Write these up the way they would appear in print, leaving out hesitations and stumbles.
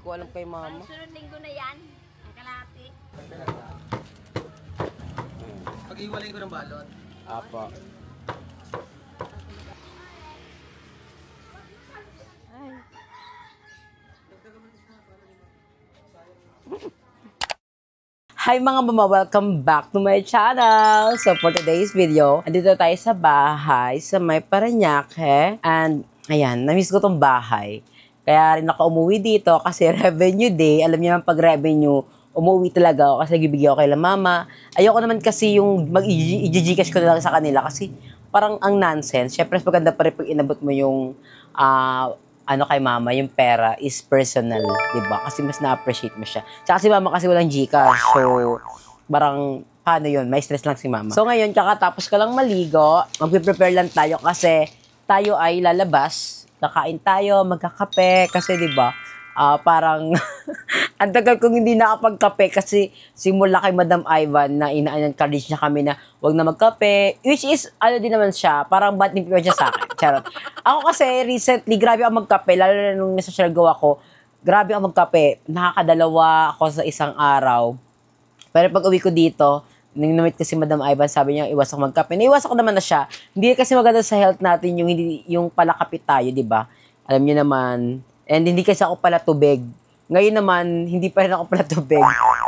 ko alam kay mama. Sunod linggo na yan. Ang kalahati. Pag-iwalay ko ng balot. Apa. Hi mga mama, welcome back to my channel. So for today's video, andito tayo sa bahay sa may Parañaque. And ayan, na-miss ko tong bahay. Kaya rin ako umuwi dito kasi revenue day. Alam niyo naman pag revenue, umuwi talaga ako kasi nagbibigay ako kay la mama. Ayoko naman kasi yung mag-i-gcash ko na lang sa kanila kasi parang ang nonsense. Siyempre, maganda pa rin pag inabot mo yung kay mama, yung pera is personal, di ba? Kasi mas na-appreciate mo siya. Tsaka si mama kasi walang Gcash, so parang paano yun? May stress lang si mama. So ngayon, kakatapos ka lang maligo, mag-prepare lang tayo kasi tayo ay lalabas, kakain tayo, magkakape, kasi di ba? Parang ang tagal kong hindi nakapagkape kasi simula kay Madam Ivan na ina-encourage niya kami na wag na magkape, which is ano din naman siya, parang bad influence siya sa akin. Charot. Ako kasi recently grabe ako magkape, lalo na nung nasa social go ako, grabe ako magkape. Nakakadalawa ako sa isang araw. Pero pag uwi ko dito, nung namit ko si Madam Ivan, sabi niya iwas ako magkape. Naiwas ako naman na siya. Hindi kasi maganda sa health natin yung palakapit tayo, di ba? Alam niyo naman. And hindi kasi ako pala tubig. Ngayon naman, hindi pa rin ako pala tubig.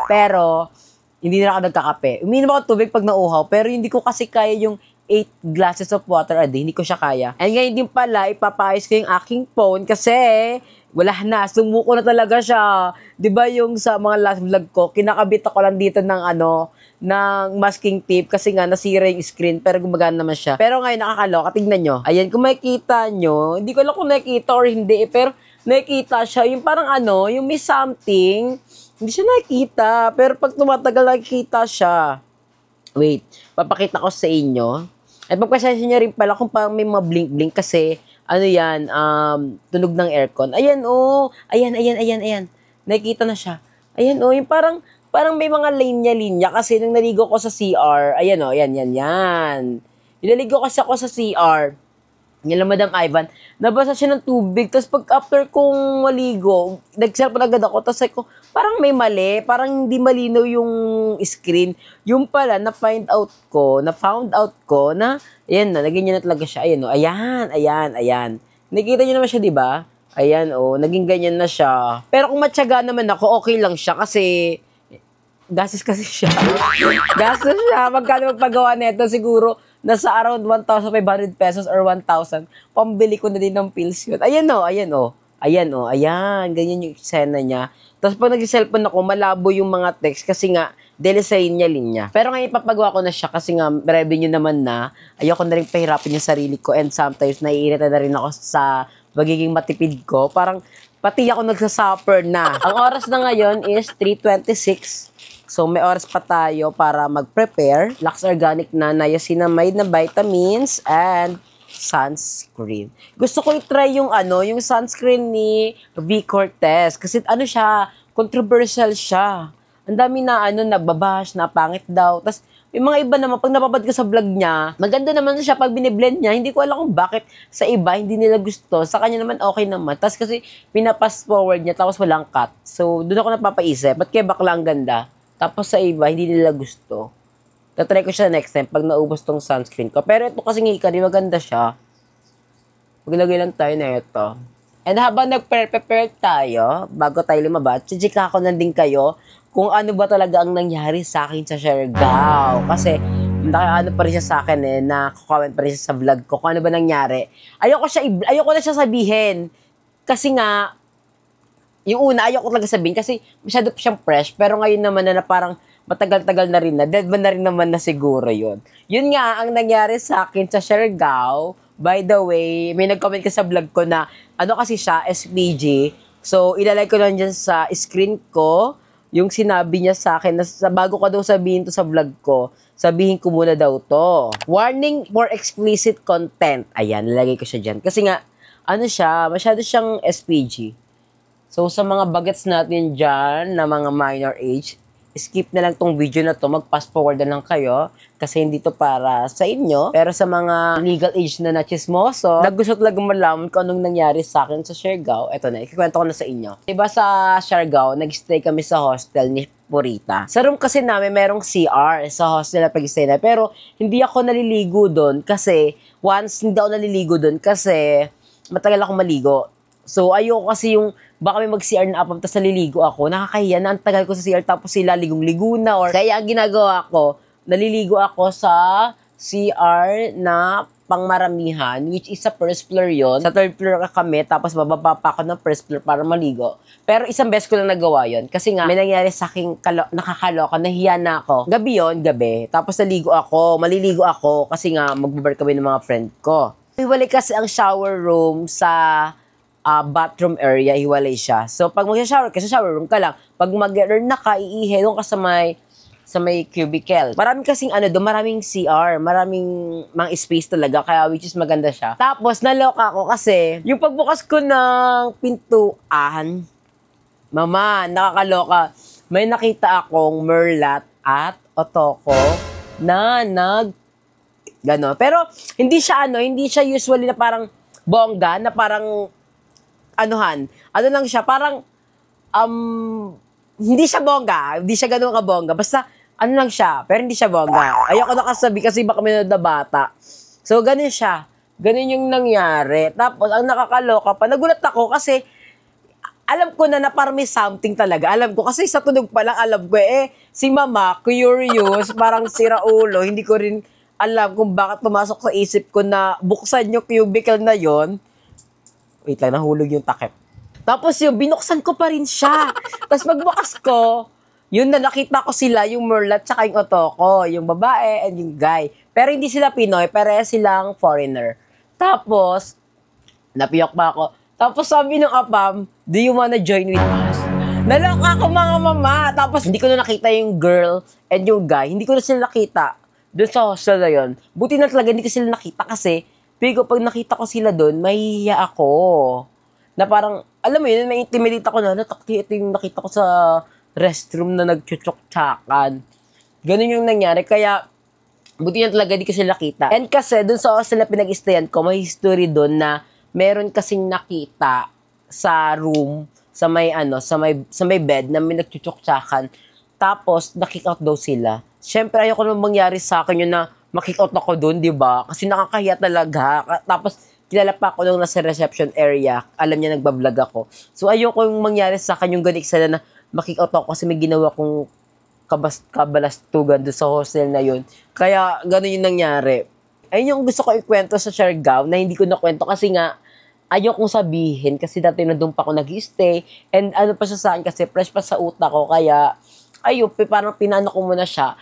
Pero, hindi na ako nagkakape. Uminom ako tubig pag nauhaw, pero hindi ko kasi kaya yung 8 glasses of water a day. Hindi ko siya kaya. And ngayon din pala, ipapayos ko yung aking phone kasi wala na. Sumuko na talaga siya. Diba yung sa mga last vlog ko, kinakabit ako lang dito ng ng masking tape kasi nga nasira yung screen pero gumagana naman siya. Pero ngayon nakakaloka, tignan nyo. Ayan, kung makikita nyo, hindi ko alam kung nakikita or hindi, pero nakikita siya, yung parang yung may something, hindi siya nakikita, pero pag tumatagal nakikita siya. Wait, papakita ko sa inyo. At pagpasensya niya rin pala kung parang may mga blink-blink kasi, yan, tunog ng aircon. Ayan, ayan. Nakikita na siya. Ayan, yung parang may mga linya-linya kasi nung naligo ko sa CR, ayan, yan. Niligo kasi ako sa CR. Nila Madam Ivan, nabasa siya ng tubig. Tapos pag after kong maligo, nag-cellphone agad ako. Tapos ko, parang may mali. Parang hindi malinaw yung screen. Yung pala, na-found out ko na, ayan na, naging na talaga siya. Ayan. Nakita niyo naman siya, di ba? Ayan, naging ganyan na siya. Pero kung matyaga naman ako, okay lang siya kasi gastos kasi siya. Magkano magpagawa nito? Siguro, nasa around 1,500 pesos or 1,000. Pambili ko na din ng pills yun. Ayan. Ganyan yung eksena niya. Tapos pag nag-cellphone ako, malabo yung mga text kasi nga, dele sa linya. Pero ngayon papagawa ko na siya kasi nga, revenue naman na. Ayoko na rin pahirapin yung sarili ko and sometimes naiirita na rin ako sa magiging matipid ko. Parang, pati ako nagsasuffer na. Ang oras na ngayon is 3:26. So, may oras pa tayo para mag-prepare. Lux Organic na niacinamide na vitamins and sunscreen. Gusto ko i-try yung yung sunscreen ni V. Cortez. Kasi siya, controversial siya. Ang dami na nagbabash, na pangit daw. Tapos, may mga iba naman, pag napapad ko sa vlog niya, maganda naman siya pag biniblend niya. Hindi ko alam kung bakit sa iba hindi nila gusto. Sa kanya naman okay naman. Tapos kasi pinapass forward niya tapos walang cut. So, doon ako napapaisip. Ba't kaya bakla ang ganda? Tapos sa iba, hindi nila gusto. Tatry ko siya next time pag naubos tong sunscreen ko. Pero ito kasi Hikari, maganda siya. Maglagay lang tayo na ito. And habang nag-prepare tayo, bago tayo lumabas, chika ko na din kayo kung ano ba talaga ang nangyari sa akin sa Siargao. Kasi, pa rin siya sa akin nakakomment pa rin siya sa vlog ko kung ano ba nangyari. Ayoko na siya sabihin. Kasi nga, yung una, ayoko talaga sabihin kasi masyado pa siyang fresh. Pero ngayon naman na parang matagal-tagal na rin na. Dead man na rin naman na siguro yun. Yun nga, ang nangyari sa akin sa Siargao. By the way, may nag-comment ka sa vlog ko na kasi siya, SPG. So, ilalagay ko lang dyan sa screen ko yung sinabi niya sa akin na bago ko daw sabihin to sa vlog ko, sabihin ko muna daw to. Warning for explicit content. Ayan, nilagay ko siya dyan. Kasi nga, siya, masyado siyang SPG. So, sa mga bagets natin dyan, na mga minor age, skip na lang tong video na to, mag-fast forward na lang kayo kasi hindi to para sa inyo. Pero sa mga legal age na chismoso, gusto talaga malaman kung anong nangyari sa akin sa Siargao, eto na, ikikwento ko na sa inyo. Diba sa Siargao, nag-stay kami sa hostel ni Purita. Sa room kasi namin merong CR sa hostel na pag-stay na, pero hindi ako naliligo doon kasi once hindi ako naliligo doon kasi matagal ako maligo. So, ayoko kasi yung, baka may mag-CR na apam, tapos naliligo ako. Nakakahiya na, ang tagal ko sa CR, tapos sila ligong-ligo na. Or, kaya ang ginagawa ko, naliligo ako sa CR na pangmaramihan, which is sa first floor yon. Sa third floor kami, tapos bababa pa ako ng first floor para maligo. Pero isang beses ko lang nagawa yon. Kasi nga, may nangyari sa akin nakakaloka, nahiya na ako. Gabi yon, gabi. Tapos naligo ako, maliligo ako, kasi nga, magbabar kami ng mga friend ko. Hiwalay kasi ang shower room sa bathroom area, hiwalay siya. So, pag mag-shower ka, sa shower room ka lang. Pag mag-earn na ka, iihe doon ka sa may cubicle. Maraming kasing doon, maraming CR, maraming mga space talaga, kaya which is maganda siya. Tapos, naloka ako kasi, yung pagbukas ko ng pintuan, mama, nakakaloka, may nakita akong merlat at otoko na gano'n. Pero, hindi siya usually na parang bongga, na parang ano lang siya, parang, hindi siya bongga, hindi siya ganun kabongga, basta, ano lang siya, pero hindi siya bongga. Ayoko nakasabi kasi baka may bata. So, ganun siya. Ganun yung nangyari. Tapos, ang nakakaloka pa, nagulat ako kasi, alam ko na parang may something talaga. Alam ko, kasi sa tunog pa lang, alam ko, si mama, curious, parang sira ulo, hindi ko rin alam kung bakit pumasok sa isip ko na buksan yung cubicle na yon. Wait lang, nahulog yung takip. Tapos yung binuksan ko pa rin siya. Tapos magbukas ko, yun na nakita ko sila, yung merlat tsaka yung otoko, yung babae and yung guy. Pero hindi sila Pinoy, pero silang foreigner. Tapos, napiyok pa ako. Tapos sabi ng apam, do you wanna join with us? Naloka ako mga mama. Tapos hindi ko na nakita yung girl and yung guy. Hindi ko na sila nakita doon sa hostel na yun. Buti na talaga hindi ko sila nakita kasi pero pag nakita ko sila doon, mahihiya ako. Na parang, alam mo yun, na-intimidate ako na, ito yung nakita ko sa restroom na nagchuchok-tsakan. Ganun yung nangyari. Kaya, buti na talaga di ko sila nakita. And kasi, doon sa hostel na pinag-stayan ko, may history doon na meron kasing nakita sa room, sa may bed na may nagchuchok-tsakan. Tapos, nakick out daw sila. Siyempre, ayoko naman mangyari sa akin yun na makick out ako doon, di ba? Kasi nakakahiya talaga. Tapos, kilala pa ako nung nasa reception area. Alam niya, nagbablog ako. So, ayoko yung mangyari sa akin yung ganik sana na makick out ako kasi may ginawa kong kabalastugan doon sa hostel na yun. Kaya, gano'n yung nangyari. Ayun yung gusto ko ikwento sa Siargao na hindi ko nakwento kasi nga, ayokong sabihin kasi dati na doon pa ako nag-stay. And ano pa siya sa akin kasi fresh pa sa utak ko. Kaya, ayun, parang pinano ko muna siya.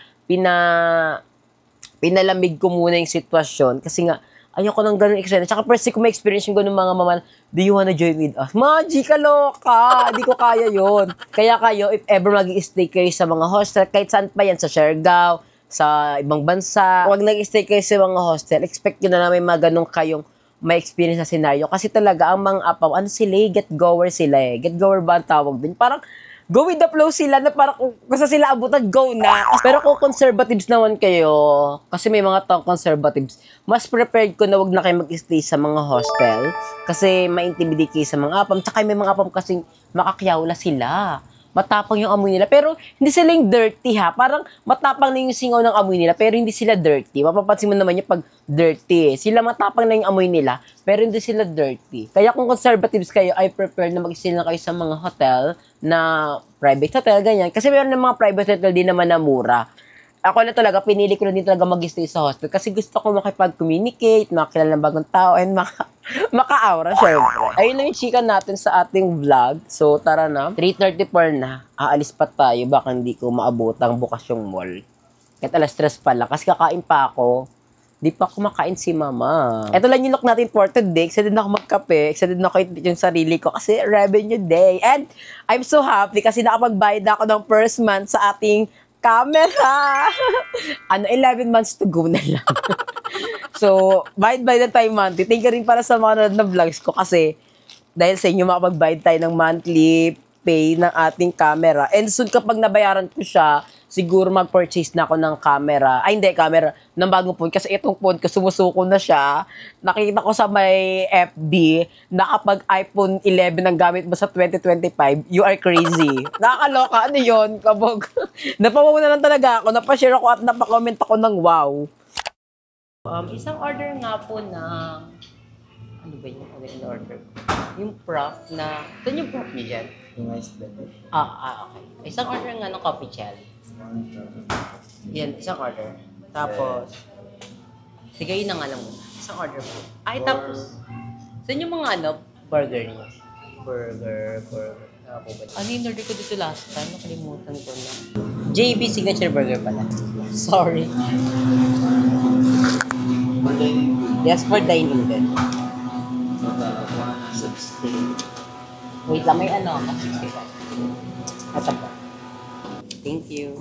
Pinalamig ko muna yung sitwasyon kasi nga, ayoko nang ganun eksena. Tsaka first ko may experience yung ganun mga mama, do you wanna join with us? Maji, kaloka! Di ko kaya yon. Kaya kayo, if ever mag-i-stay kayo sa mga hostel, kahit saan pa yan, sa Siargao, sa ibang bansa, huwag nag-i-stay kayo sa mga hostel, expect nyo na may mga ganun kayong may experience na scenario. Kasi talaga, ang mga apaw, get-goer sila eh. Get-goer ba ang tawag din? Parang, go with the flow sila na parang kung gusto sila abutan, go na. Pero kung conservatives naman kayo, kasi may mga taong conservatives, mas prepared ko na wag na kayo mag-stay sa mga hostel kasi ma-intimidate kayo sa mga apam. Tsaka may mga apam kasing makakyawla sila. Matapang yung amoy nila. Pero hindi sila yung dirty ha. Parang matapang na yung singaw ng amoy nila pero hindi sila dirty. Mapapansin mo naman yung pag dirty. Sila matapang na yung amoy nila pero hindi sila dirty. Kaya kung conservatives kayo, I prefer na mag-stay na kayo sa mga hotel na private hotel, ganyan. Kasi meron ng mga private hotel din naman na mura. Ako na talaga, pinili ko na din talaga mag-stay sa hostel kasi gusto ko makipag-communicate, makakilala ng bagong tao, and maka-aura, syempre. Ayun lang yung chika natin sa ating vlog. So, tara na. 3:34 na. Aalis pa tayo. Baka hindi ko maabotang bukas yung mall. Kahit alas 3 pa lang. Kasi kakain pa ako. Di pa kumakain si mama. Ito lang yung look natin for today. Excited na ako magkape. Excited na ako yung sarili ko kasi revenue day. And I'm so happy kasi nakapagbayad ako ng first month sa ating camera. 11 months to go na lang. So, bayad na tayo monthly. Thank you rin para sa mga nanonood na vlogs ko kasi dahil sa inyo makapagbayad tayo ng monthly pay ng ating camera. And soon kapag nabayaran ko siya, siguro mag-purchase na ako ng camera. Ay, hindi, camera. Ng bagong phone. Kasi itong phone ko, sumusuko na siya. Nakita ko sa may FB na kapag iPhone 11 ang gamit mo sa 2025, you are crazy. Nakakaloka. Ano yun? Kabog. Napawaw na lang talaga ako. Napashare ako at napacomment ako ng wow. Isang order nga po ng... Ano ba yung order ko? Yung prof na... Saan yung prof niyo dyan? Yung ice blend. Okay. Isang order nga ng coffee gel. Yan, isang order. Tapos, sige, yun na nga lang muna. Isang order po. Ay, tapos, saan yung mga burger niyo? Burger. Ano yung order ko dito last time? Nakalimutan ko na. JB Signature Burger pala. Sorry. Yes, for dining din. 160. Wait lang, may 65. Ito po. Thank you.